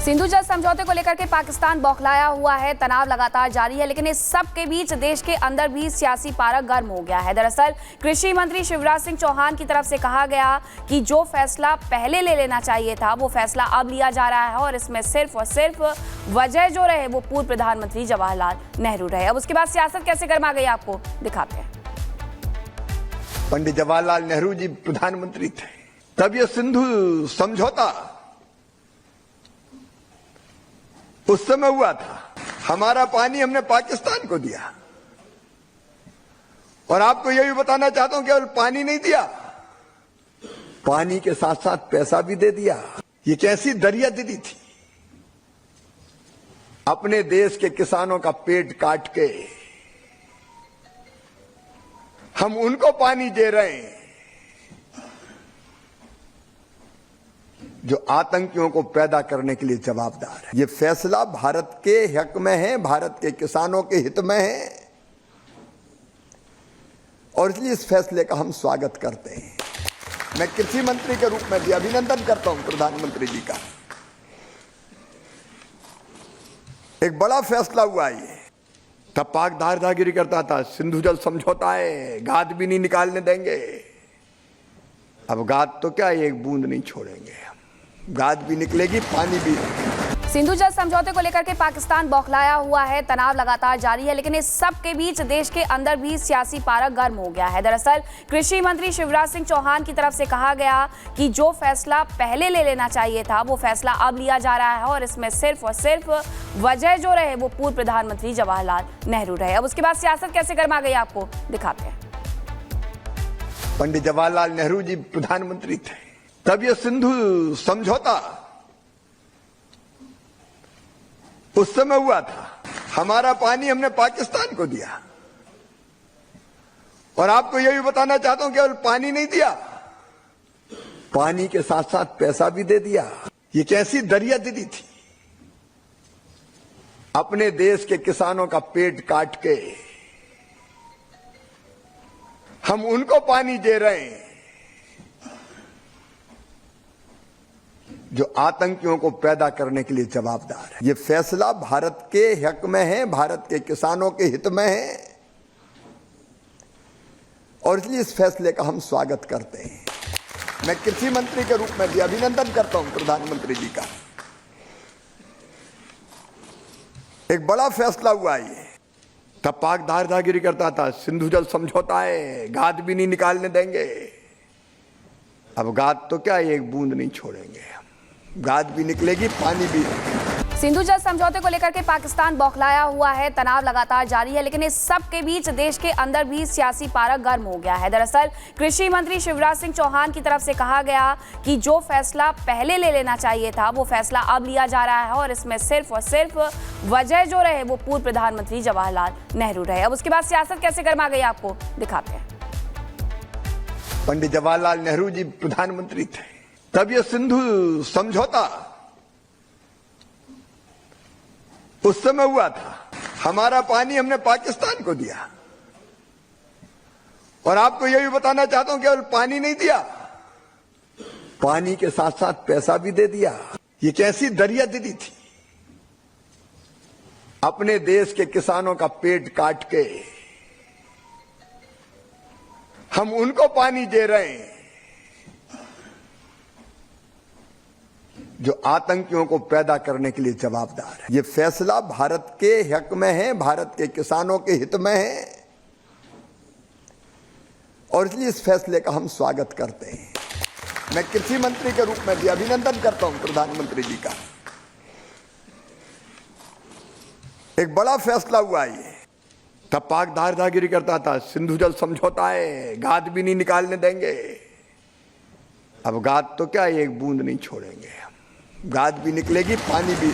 सिंधु जल समझौते को लेकर के पाकिस्तान बौखलाया हुआ है। तनाव लगातार जारी है, लेकिन इस सब के बीच देश के अंदर भी सियासी पारा गर्म हो गया है। दरअसल कृषि मंत्री शिवराज सिंह चौहान की तरफ से कहा गया कि जो फैसला पहले ले लेना चाहिए था वो फैसला अब लिया जा रहा है और इसमें सिर्फ और सिर्फ वजह जो रहे वो पूर्व प्रधानमंत्री जवाहरलाल नेहरू रहे। अब उसके बाद सियासत कैसे गर्मा गई आपको दिखाते हैं। पंडित जवाहरलाल नेहरू जी प्रधानमंत्री थे, तब ये सिंधु समझौता उस समय हुआ था। हमारा पानी हमने पाकिस्तान को दिया और आपको यह भी बताना चाहता हूं केवल पानी नहीं दिया, पानी के साथ साथ पैसा भी दे दिया। ये कैसी दरियादिली थी। अपने देश के किसानों का पेट काट के हम उनको पानी दे रहे हैं जो आतंकियों को पैदा करने के लिए जवाबदार है। ये फैसला भारत के हक में है, भारत के किसानों के हित में है और इसलिए इस फैसले का हम स्वागत करते हैं। मैं कृषि मंत्री के रूप में भी अभिनंदन करता हूं प्रधानमंत्री जी का। एक बड़ा फैसला हुआ ये। तब पाक दादागिरी करता था, सिंधु जल समझौता है, गाद भी नहीं निकालने देंगे। अब गाद तो क्या, एक बूंद नहीं छोड़ेंगे। गाद भी निकलेगी, पानी भी। सिंधु जल समझौते को लेकर के पाकिस्तान बौखलाया हुआ है। तनाव लगातार जारी है, लेकिन इस सब के बीच देश के अंदर भी सियासी पारा गर्म हो गया है। दरअसल कृषि मंत्री शिवराज सिंह चौहान की तरफ से कहा गया कि जो फैसला पहले ले लेना चाहिए था वो फैसला अब लिया जा रहा है और इसमें सिर्फ और सिर्फ वजह जो रहे वो पूर्व प्रधानमंत्री जवाहरलाल नेहरू रहे। अब उसके बाद सियासत कैसे गर्मा गई आपको दिखाते हैं। पंडित जवाहरलाल नेहरू जी प्रधानमंत्री थे, तब ये सिंधु समझौता उस समय हुआ था। हमारा पानी हमने पाकिस्तान को दिया और आपको यह भी बताना चाहता हूं केवल पानी नहीं दिया, पानी के साथ साथ पैसा भी दे दिया। ये कैसी दरियादिली थी। अपने देश के किसानों का पेट काट के हम उनको पानी दे रहे हैं जो आतंकियों को पैदा करने के लिए जवाबदार है। ये फैसला भारत के हक में है, भारत के किसानों के हित में है और इसलिए इस फैसले का हम स्वागत करते हैं। मैं कृषि मंत्री के रूप में भी अभिनंदन करता हूं प्रधानमंत्री जी का। एक बड़ा फैसला हुआ ये। तब पाक दादागिरी करता था, सिंधु जल समझौता है, गाद भी नहीं निकालने देंगे। अब गाद तो क्या, एक बूंद नहीं छोड़ेंगे। गाद भी निकलेगी, पानी भी। सिंधु जल समझौते को लेकर के पाकिस्तान बौखलाया हुआ है। तनाव लगातार जारी है, लेकिन इस सब के बीच देश के अंदर भी सियासी पारा गर्म हो गया है। दरअसल कृषि मंत्री शिवराज सिंह चौहान की तरफ से कहा गया कि जो फैसला पहले ले लेना चाहिए था वो फैसला अब लिया जा रहा है और इसमें सिर्फ और सिर्फ वजह जो रहे वो पूर्व प्रधानमंत्री जवाहरलाल नेहरू रहे। अब उसके बाद सियासत कैसे गर्मा गई आपको दिखाते हैं। पंडित जवाहरलाल नेहरू जी प्रधानमंत्री थे, तब ये सिंधु समझौता उस समय हुआ था। हमारा पानी हमने पाकिस्तान को दिया और आपको यह भी बताना चाहता हूं केवल पानी नहीं दिया, पानी के साथ साथ पैसा भी दे दिया। ये कैसी दरियादिली थी। अपने देश के किसानों का पेट काट के हम उनको पानी दे रहे हैं जो आतंकियों को पैदा करने के लिए जवाबदार है। ये फैसला भारत के हक में है, भारत के किसानों के हित में है और इसलिए इस फैसले का हम स्वागत करते हैं। मैं कृषि मंत्री के रूप में भी अभिनंदन करता हूं प्रधानमंत्री जी का। एक बड़ा फैसला हुआ ये। तब पाक दादागिरी करता था, सिंधु जल समझौता है, गाद भी नहीं निकालने देंगे। अब गाद तो क्या, एक बूंद नहीं छोड़ेंगे। गाद भी निकलेगी, पानी भी।